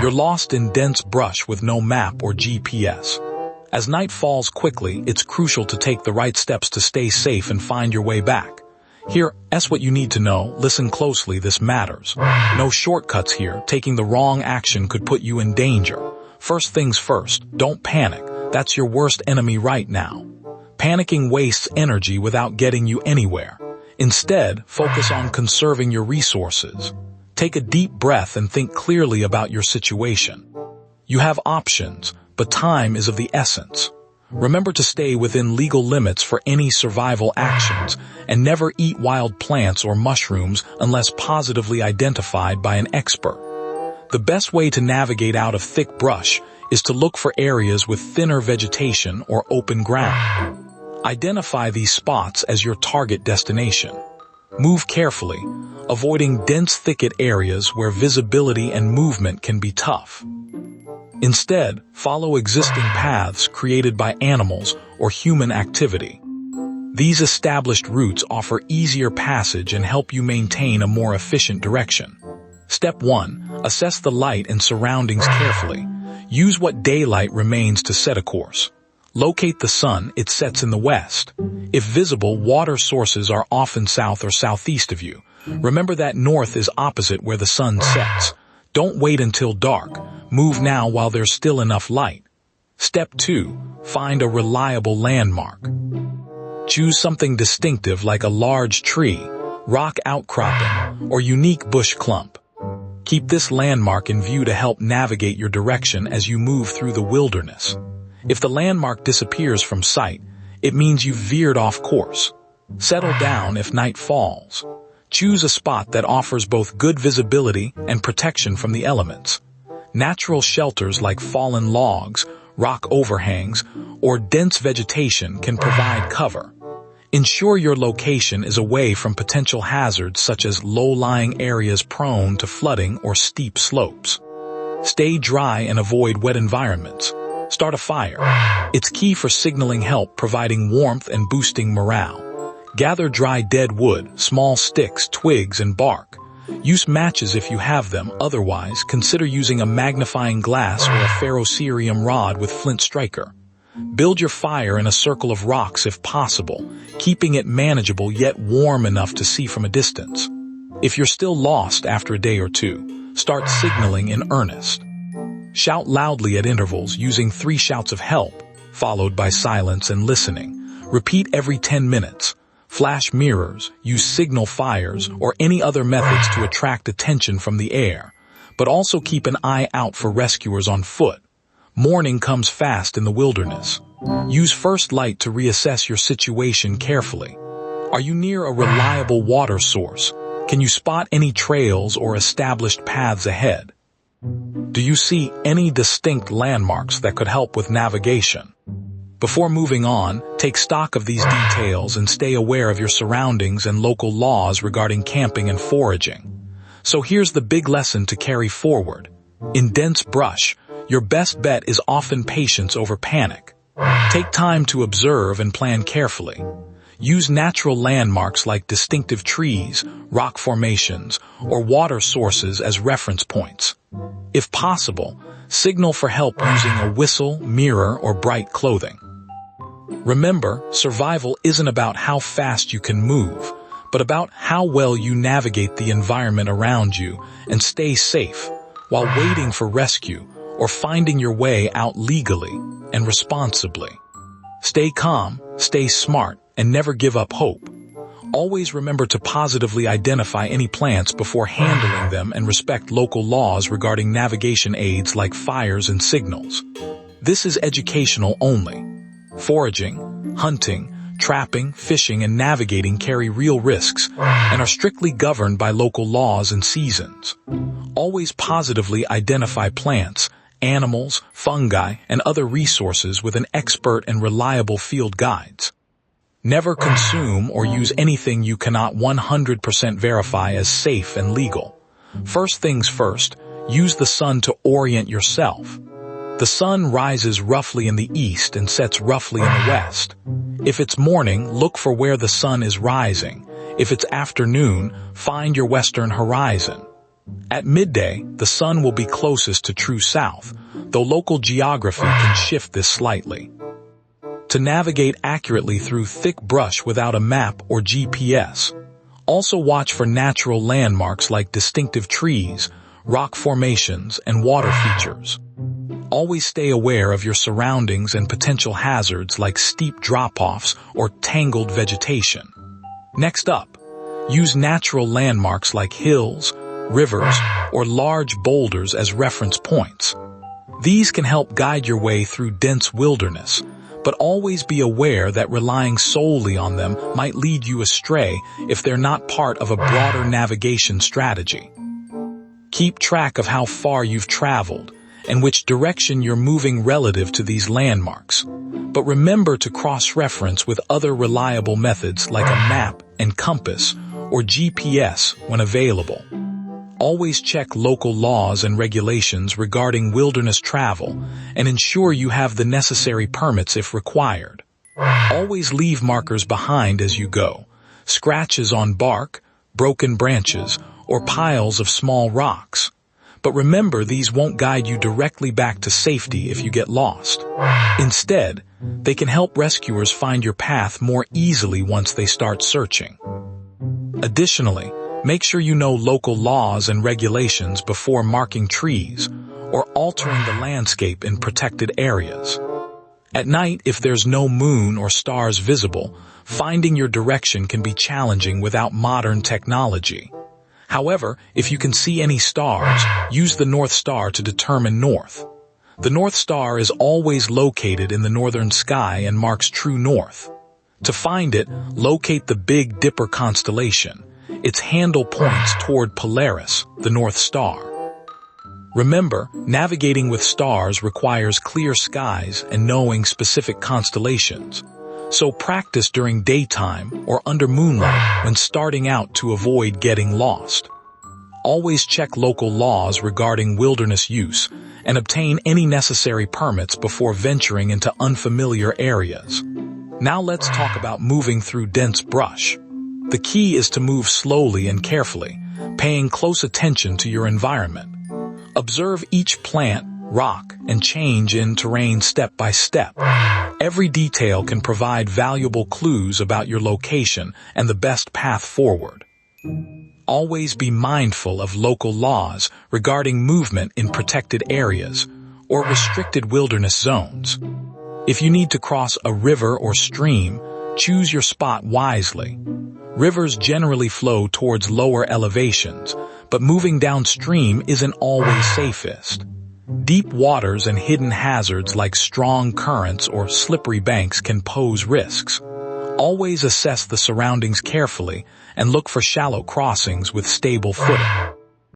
You're lost in dense brush with no map or GPS. As night falls quickly, it's crucial to take the right steps to stay safe and find your way back. Here's what you need to know. Listen closely, this matters. No shortcuts here. Taking the wrong action could put you in danger. First things first, don't panic. That's your worst enemy right now. Panicking wastes energy without getting you anywhere. Instead, focus on conserving your resources. Take a deep breath and think clearly about your situation. You have options, but time is of the essence. Remember to stay within legal limits for any survival actions, and never eat wild plants or mushrooms unless positively identified by an expert. The best way to navigate out of thick brush is to look for areas with thinner vegetation or open ground. Identify these spots as your target destination. Move carefully, avoiding dense thicket areas where visibility and movement can be tough. Instead, follow existing paths created by animals or human activity. These established routes offer easier passage and help you maintain a more efficient direction. Step 1. Assess the light and surroundings carefully. Use what daylight remains to set a course. Locate the sun. It sets in the west. If visible, water sources are often south or southeast of you. Remember that north is opposite where the sun sets. Don't wait until dark. Move now while there's still enough light. Step 2. Find a reliable landmark. Choose something distinctive like a large tree, rock outcropping, or unique bush clump. Keep this landmark in view to help navigate your direction as you move through the wilderness. If the landmark disappears from sight, it means you've veered off course. Settle down if night falls. Choose a spot that offers both good visibility and protection from the elements. Natural shelters like fallen logs, rock overhangs, or dense vegetation can provide cover. Ensure your location is away from potential hazards such as low-lying areas prone to flooding or steep slopes. Stay dry and avoid wet environments. Start a fire. It's key for signaling help, providing warmth and boosting morale. Gather dry dead wood, small sticks, twigs, and bark. Use matches if you have them. Otherwise, consider using a magnifying glass or a ferrocerium rod with flint striker. Build your fire in a circle of rocks if possible, keeping it manageable yet warm enough to see from a distance. If you're still lost after a day or two, start signaling in earnest. Shout loudly at intervals using 3 shouts of help, followed by silence and listening. Repeat every 10 minutes. Flash mirrors, use signal fires, or any other methods to attract attention from the air, but also keep an eye out for rescuers on foot. Morning comes fast in the wilderness. Use first light to reassess your situation carefully. Are you near a reliable water source? Can you spot any trails or established paths ahead? Do you see any distinct landmarks that could help with navigation? Before moving on, take stock of these details and stay aware of your surroundings and local laws regarding camping and foraging. So here's the big lesson to carry forward. In dense brush, your best bet is often patience over panic. Take time to observe and plan carefully. Use natural landmarks like distinctive trees, rock formations, or water sources as reference points. If possible, signal for help using a whistle, mirror, or bright clothing. Remember, survival isn't about how fast you can move, but about how well you navigate the environment around you and stay safe while waiting for rescue or finding your way out legally and responsibly. Stay calm, stay smart, and never give up hope. Always remember to positively identify any plants before handling them and respect local laws regarding navigation aids like fires and signals. This is educational only. Foraging, hunting, trapping, fishing, and navigating carry real risks and are strictly governed by local laws and seasons. Always positively identify plants, animals, fungi, and other resources with an expert and reliable field guides. Never consume or use anything you cannot 100% verify as safe and legal. First things first, use the sun to orient yourself. The sun rises roughly in the east and sets roughly in the west. If it's morning, look for where the sun is rising. If it's afternoon, find your western horizon. At midday, the sun will be closest to true south, though local geography can shift this slightly. To navigate accurately through thick brush without a map or GPS, also watch for natural landmarks like distinctive trees, rock formations, and water features. Always stay aware of your surroundings and potential hazards like steep drop-offs or tangled vegetation. Next up, use natural landmarks like hills, rivers, or large boulders as reference points. These can help guide your way through dense wilderness, but always be aware that relying solely on them might lead you astray if they're not part of a broader navigation strategy. Keep track of how far you've traveled and which direction you're moving relative to these landmarks, but remember to cross-reference with other reliable methods like a map and compass or GPS when available. Always check local laws and regulations regarding wilderness travel and ensure you have the necessary permits if required. Always leave markers behind as you go, scratches on bark, broken branches, or piles of small rocks. But remember, these won't guide you directly back to safety if you get lost. Instead, they can help rescuers find your path more easily once they start searching. Additionally, make sure you know local laws and regulations before marking trees or altering the landscape in protected areas. At night, if there's no moon or stars visible, finding your direction can be challenging without modern technology. However, if you can see any stars, use the North Star to determine north. The North Star is always located in the northern sky and marks true north. To find it, locate the Big Dipper constellation. Its handle points toward Polaris, the North Star. Remember, navigating with stars requires clear skies and knowing specific constellations. So practice during daytime or under moonlight when starting out to avoid getting lost. Always check local laws regarding wilderness use and obtain any necessary permits before venturing into unfamiliar areas. Now let's talk about moving through dense brush. The key is to move slowly and carefully, paying close attention to your environment. Observe each plant, rock, and change in terrain step by step. Every detail can provide valuable clues about your location and the best path forward. Always be mindful of local laws regarding movement in protected areas or restricted wilderness zones. If you need to cross a river or stream, choose your spot wisely. Rivers generally flow towards lower elevations, but moving downstream isn't always safest. Deep waters and hidden hazards like strong currents or slippery banks can pose risks. Always assess the surroundings carefully and look for shallow crossings with stable footing.